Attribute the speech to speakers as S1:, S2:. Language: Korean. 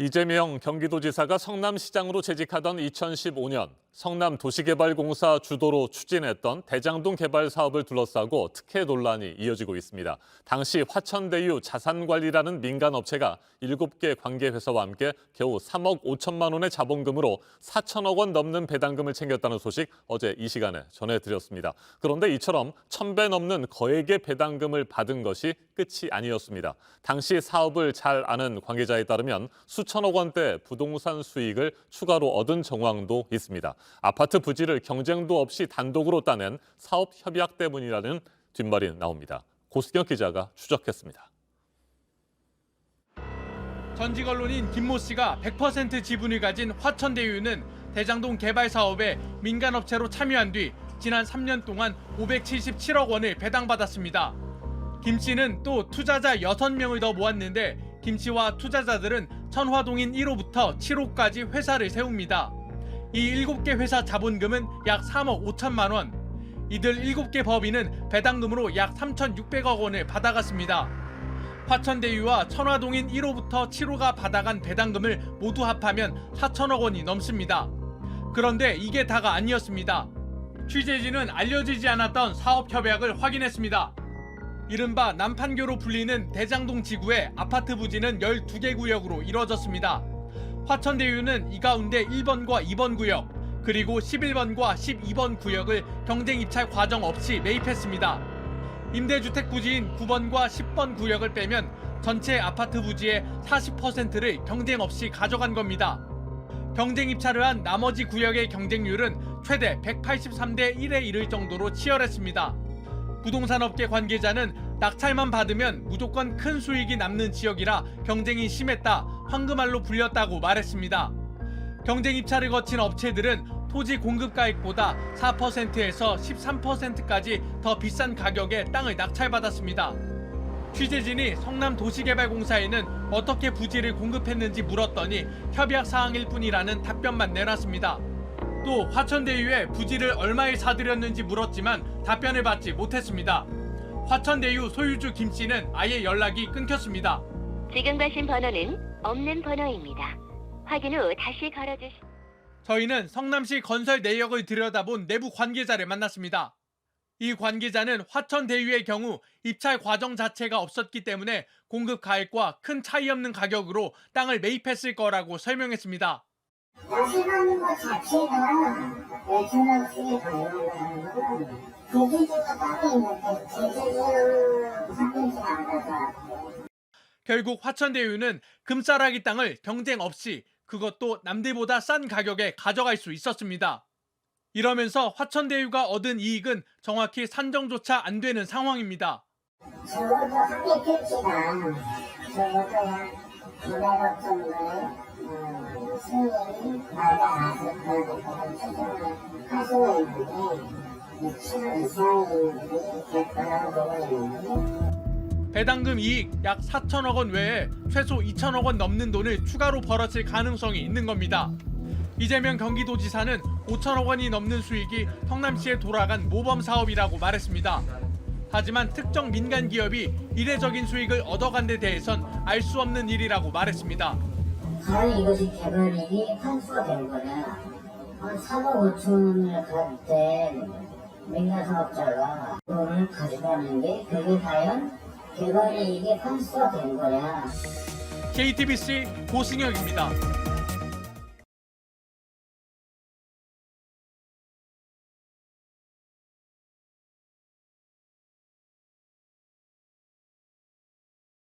S1: 이재명 경기도지사가 성남시장으로 재직하던 2015년 성남도시개발공사 주도로 추진했던 대장동 개발 사업을 둘러싸고 특혜 논란이 이어지고 있습니다. 당시 화천대유 자산관리라는 민간업체가 7개 관계회사와 함께 겨우 3억 5천만 원의 자본금으로 4천억 원 넘는 배당금을 챙겼다는 소식 어제 이 시간에 전해드렸습니다. 그런데 이처럼 1,000배 넘는 거액의 배당금을 받은 것이 끝이 아니었습니다. 당시 사업을 잘 아는 관계자에 따르면 수천억 원대 부동산 수익을 추가로 얻은 정황도 있습니다. 아파트 부지를 경쟁도 없이 단독으로 따낸 사업 협약 때문이라는 뒷말이 나옵니다. 고승혁 기자가 추적했습니다.
S2: 전직 언론인 김모 씨가 100% 지분을 가진 화천대유는 대장동 개발 사업에 민간업체로 참여한 뒤 지난 3년 동안 577억 원을 배당받았습니다. 김 씨는 또 투자자 6명을 더 모았는데 김 씨와 투자자들은 천화동인 1호부터 7호까지 회사를 세웁니다. 이 7개 회사 자본금은 약 3억 5천만 원. 이들 7개 법인은 배당금으로 약 3,600억 원을 받아갔습니다. 화천대유와 천화동인 1호부터 7호가 받아간 배당금을 모두 합하면 4천억 원이 넘습니다. 그런데 이게 다가 아니었습니다. 취재진은 알려지지 않았던 사업 협약을 확인했습니다. 이른바 남판교로 불리는 대장동 지구의 아파트 부지는 12개 구역으로 이뤄졌습니다. 화천대유는 이 가운데 1번과 2번 구역, 그리고 11번과 12번 구역을 경쟁 입찰 과정 없이 매입했습니다. 임대주택 부지인 9번과 10번 구역을 빼면 전체 아파트 부지의 40%를 경쟁 없이 가져간 겁니다. 경쟁 입찰을 한 나머지 구역의 경쟁률은 최대 183대 1에 이를 정도로 치열했습니다. 부동산업계 관계자는 낙찰만 받으면 무조건 큰 수익이 남는 지역이라 경쟁이 심했다, 황금알로 불렸다고 말했습니다. 경쟁 입찰을 거친 업체들은 토지 공급가액보다 4%에서 13%까지 더 비싼 가격에 땅을 낙찰받았습니다. 취재진이 성남도시개발공사에는 어떻게 부지를 공급했는지 물었더니 협약 사항일 뿐이라는 답변만 내놨습니다. 또 화천대유에 부지를 얼마에 사들였는지 물었지만 답변을 받지 못했습니다. 화천대유 소유주 김 씨는 아예 연락이 끊겼습니다.
S3: 지금 가신 번호는 없는 번호입니다. 확인 후 다시 걸어주시...
S2: 저희는 성남시 건설 내역을 들여다본 내부 관계자를 만났습니다. 이 관계자는 화천대유의 경우 입찰 과정 자체가 없었기 때문에 공급 가액과 큰 차이 없는 가격으로 땅을 매입했을 거라고 설명했습니다.
S4: 낙찰받는 것 자체가 몇천억 수익 관련된 거는 대주주가 따로 있는데 대주주 선택지가 않아서
S2: 결국 화천대유는 금싸라기 땅을 경쟁 없이 그것도 남들보다 싼 가격에 가져갈 수 있었습니다. 이러면서 화천대유가 얻은 이익은 정확히 산정조차 안 되는 상황입니다.
S4: 적어도 합의 표시가 적어도 약 900억 정도의 수익이 나가서 그런 추정을 하시고 있는데 7억 이상이 될 거라고 보고 있는데
S2: 배당금 이익 약 4천억 원 외에 최소 2천억 원 넘는 돈을 추가로 벌었을 가능성이 있는 겁니다. 이재명 경기도지사는 5천억 원이 넘는 수익이 성남시에 돌아간 모범 사업이라고 말했습니다. 하지만 특정 민간 기업이 이례적인 수익을 얻어간 데 대해선 알 수 없는 일이라고 말했습니다.
S4: 과연 이것이 개발이익이 환수가 된 거냐? 한 3억 5천을 가진 민간 사업자가 돈을 가져가는 게 그게 과연 개발이익이 환수가 된 거냐?
S2: JTBC 고승혁입니다.